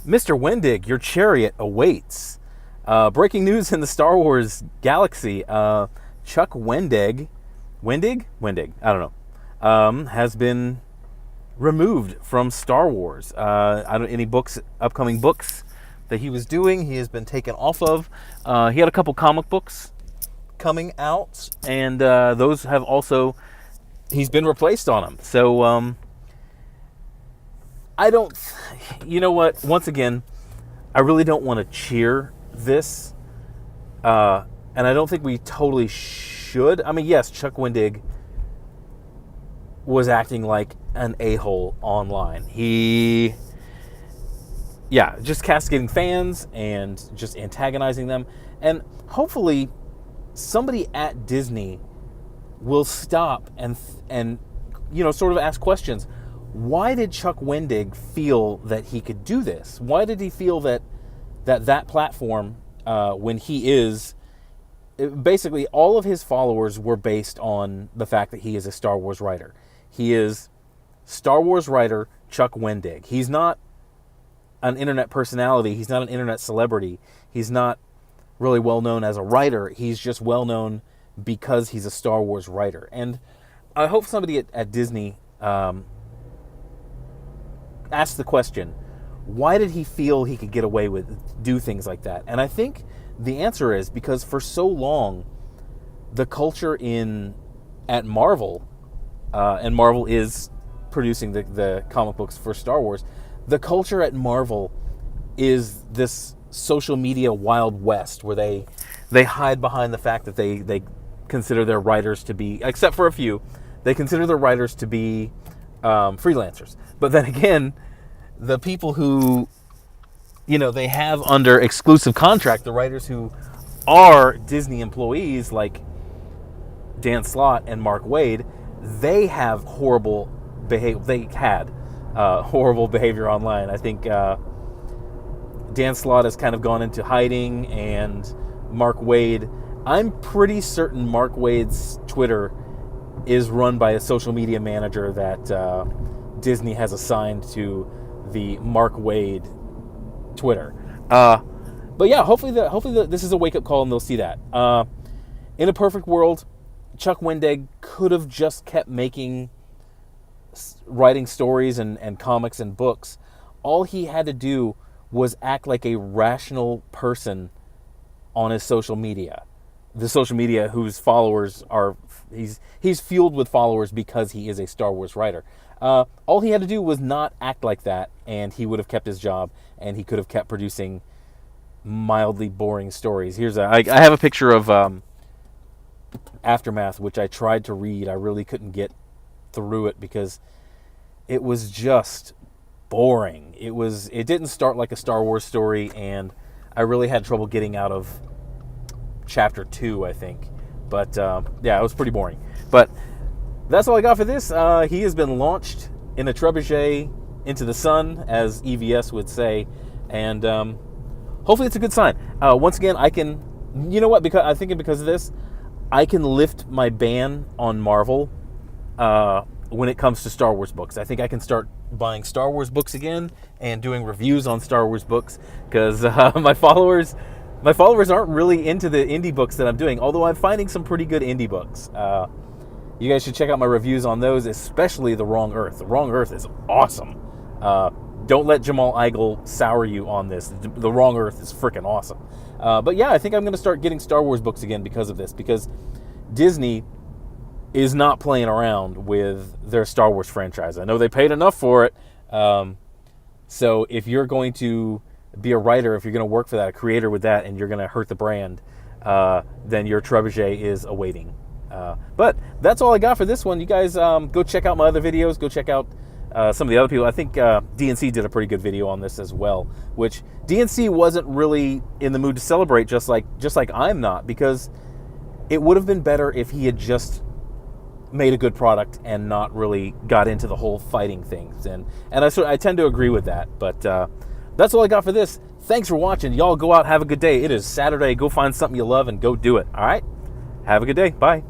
Mr. Wendig, your chariot awaits. Breaking news in the Star Wars galaxy. Chuck Wendig, I don't know, has been removed from Star Wars. Any upcoming books that he was doing, he has been taken off of. He had a couple comic books coming out, and those have also, he's been replaced on them. So, you know what, once again, I really don't want to cheer this, and I don't think we totally should. I mean, yes, Chuck Wendig was acting like an a-hole online. Just castigating fans and just antagonizing them. And hopefully somebody at Disney will stop and sort of ask questions. Why did Chuck Wendig feel that he could do this? Why did he feel that platform, when he is... Basically, all of his followers were based on the fact that he is a Star Wars writer. He is Star Wars writer Chuck Wendig. He's not an internet personality. He's not an internet celebrity. He's not really well known as a writer. He's just well known because he's a Star Wars writer. And I hope somebody at Disney asks the question, why did he feel he could get away with do things like that? And I think the answer is because for so long, the culture at Marvel, and Marvel is producing the comic books for Star Wars, the culture at Marvel is this social media Wild West where they hide behind the fact that they consider their writers to be, except for a few, they consider their writers to be freelancers. But then again, the people who, they have under exclusive contract, the writers who are Disney employees like Dan Slott and Mark Waid, they have horrible behavior. They had horrible behavior online. I think Dan Slott has kind of gone into hiding, and Mark Waid, I'm pretty certain Mark Waid's Twitter is run by a social media manager that Disney has assigned to the Mark Waid Twitter. But yeah, hopefully this is a wake-up call and they'll see that. In a perfect world, Chuck Wendig could have just kept writing stories and comics and books. All he had to do was act like a rational person on his social media. The social media whose followers are, he's fueled with followers because he is a Star Wars writer. All he had to do was not act like that, and he would have kept his job, and he could have kept producing mildly boring stories. I have a picture of Aftermath, which I tried to read. I really couldn't get through it because it was just boring. It didn't start like a Star Wars story, and I really had trouble getting out of chapter 2, I think. But it was pretty boring. But that's all I got for this. He has been launched in a Trebuchet into the sun, as EVS would say, and hopefully it's a good sign. Once again, I can, because of this, I can lift my ban on Marvel when it comes to Star Wars books. I think I can start buying Star Wars books again and doing reviews on Star Wars books, because my followers aren't really into the indie books that I'm doing, although I'm finding some pretty good indie books. You guys should check out my reviews on those, especially The Wrong Earth. The Wrong Earth is awesome. Don't let Jamal Igle sour you on this. The Wrong Earth is freaking awesome. But yeah, I think I'm going to start getting Star Wars books again because of this, because Disney is not playing around with their Star Wars franchise. I know they paid enough for it. So if you're going to be a writer, if you're going to work for that, a creator with that, and you're going to hurt the brand, then your Trebuchet is awaiting. But that's all I got for this one. You guys go check out my other videos. Go check out some of the other people. I think DNC did a pretty good video on this as well, which DNC wasn't really in the mood to celebrate, just like I'm not, because it would have been better if he had just made a good product and not really got into the whole fighting things. And I tend to agree with that. But that's all I got for this. Thanks for watching. Y'all go out, have a good day. It is Saturday. Go find something you love and go do it. All right? Have a good day. Bye.